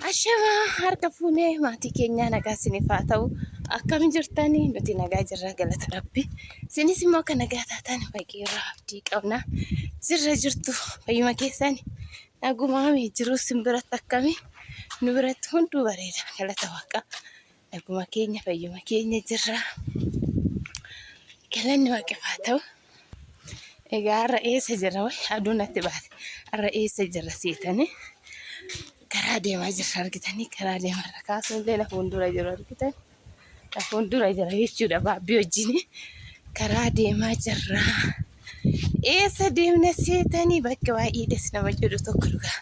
Ashama harka fuunee maatii keenya nagaa isiniif haa ta'u. Akkam jirtanii? Nuti nagaa jirra galata Rabbi. Isinis immoo akka nagaa taatan baay'ee irraa abdii qabna. Jirra jirtu fayyuma keessanii nagumaa jiru simbiratti akkami nu biratti hunduu bareeda galata Waaqa. Naguma keenya fayyuma keenya jirra. Galanni Waaqaaf haa ta'u. Egaa har'a eessa jirra wayi aduun natti baate. Har'a eessa jirra seetanii? Karaa deemaa jirra argitanii karaa deemarra kaasuullee lafa fuuldura jiru argitan lafa fuuldura jira jechuudha baabbii wajjin karaa deemaa jirra. Eessa deemna seetanii bakka baay'ee des nama jedhu tokko dhugaa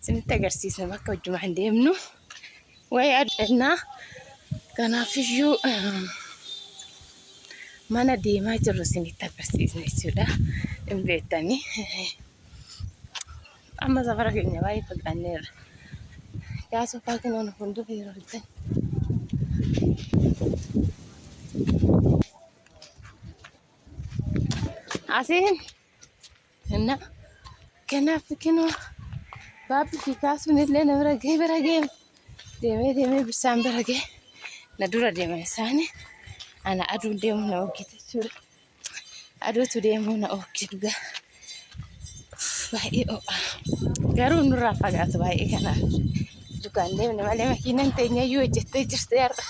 isinitti agarsiisna bakka wajjumaan deemnu wayi adannaa kanaafiyyuu mana deemaa jirru isinitti agarsiisna jechuudha hin beektanii. Amma safara keenya baay'ee fagaanneerra. Gaasoo faakin onu fuuldura yeroo argitan. Asiin kanaaf kinoo baabbii fi kaasuun illee na bira ga'e deemee bisaan bira ga'e na dura deeman isaanii ana aduun deemu na oggite jechuudha. Aduutu deemuu na ogge dhugaa. Baay'ee garuu nurraa fagaatu baay'ee kanaaf dukaan deemne malee makiinaan teenyayyuu hojjettee jirti har'a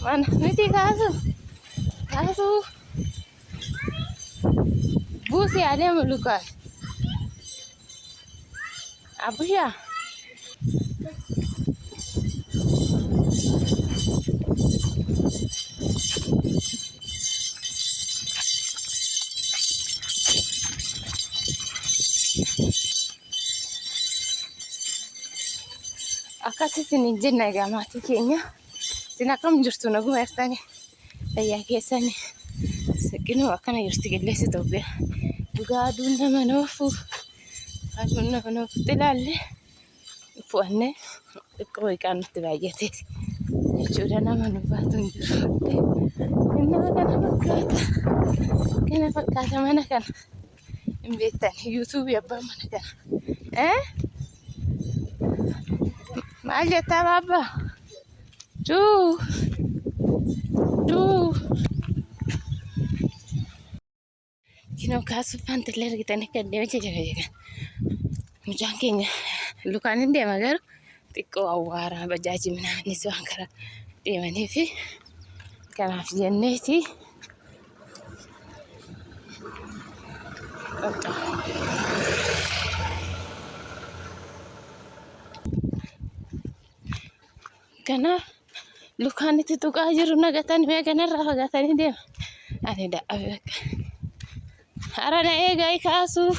mana miti kaasu buusii adeemu lukaan abushaa akkasisin jenna egaa maatii keenya isin akkam jirtu naguma jirtanii fayyaa keessanii siqinuu akkana jirti qilleensi Itoophiyaa dhugaa aduun nama noofutti ilaalle fu'annee xiqqoo hiiqaan nutti baay'ateeti jechuudha nama nu baatu hin jiru innaa kana fakkaata mana kana hin beektan yuutuubii abbaan mana kana maal jettaa baabba? Duu. Kinoo kaasuu faantillee argitanii kan deemee jira. Mucaan keenya lukaan hin deema garuu xiqqoo awwaaraa bajaajii minaanis waan karaa deemanii fi kanaaf jenneeti. Kanaaf lukaan itti tuqaa jiru nagatan mee kanarraa fagaatanii deema. Ani dadhabee bakka. Hara na eegaa kaasuu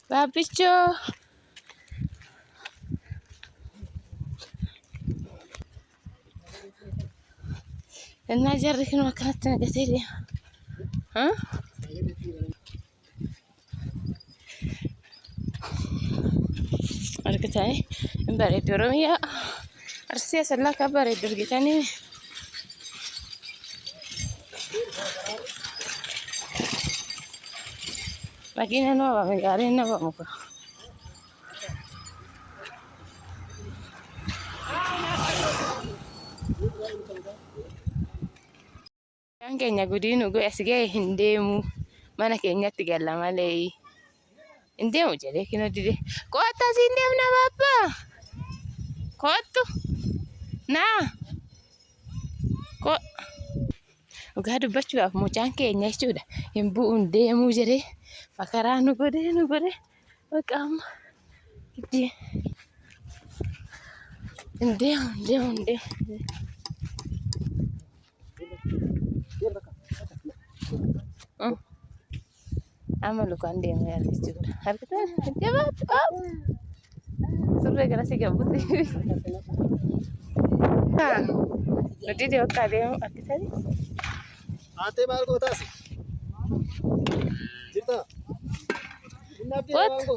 baabbichoo. Innaa jarri kunoo akkanatti nagatee deema. Argitanii hin bareedu Oromiyaa Arsii asallaa akka bareedu argitanii. Makiina nama gaariin nama muka. Kan keenya gudiinu as ga'e hin deemu mana keenyatti galla malee. Indeemu jedhee kinoo didee kootu asiin deemna babbaa kootu naa dhugaa dubbachuudhaaf mucaan keenya jechuudha hin bu'uun deemuu jedhee makaraa nu godhee bakka amma hin deemu. Amma lukaan deemaa jechuudha. Argitan jabaatu surree gara si gabuuti. Nuti bakka deemu argitanii. Ate maal gootaas? Jirta? Kootu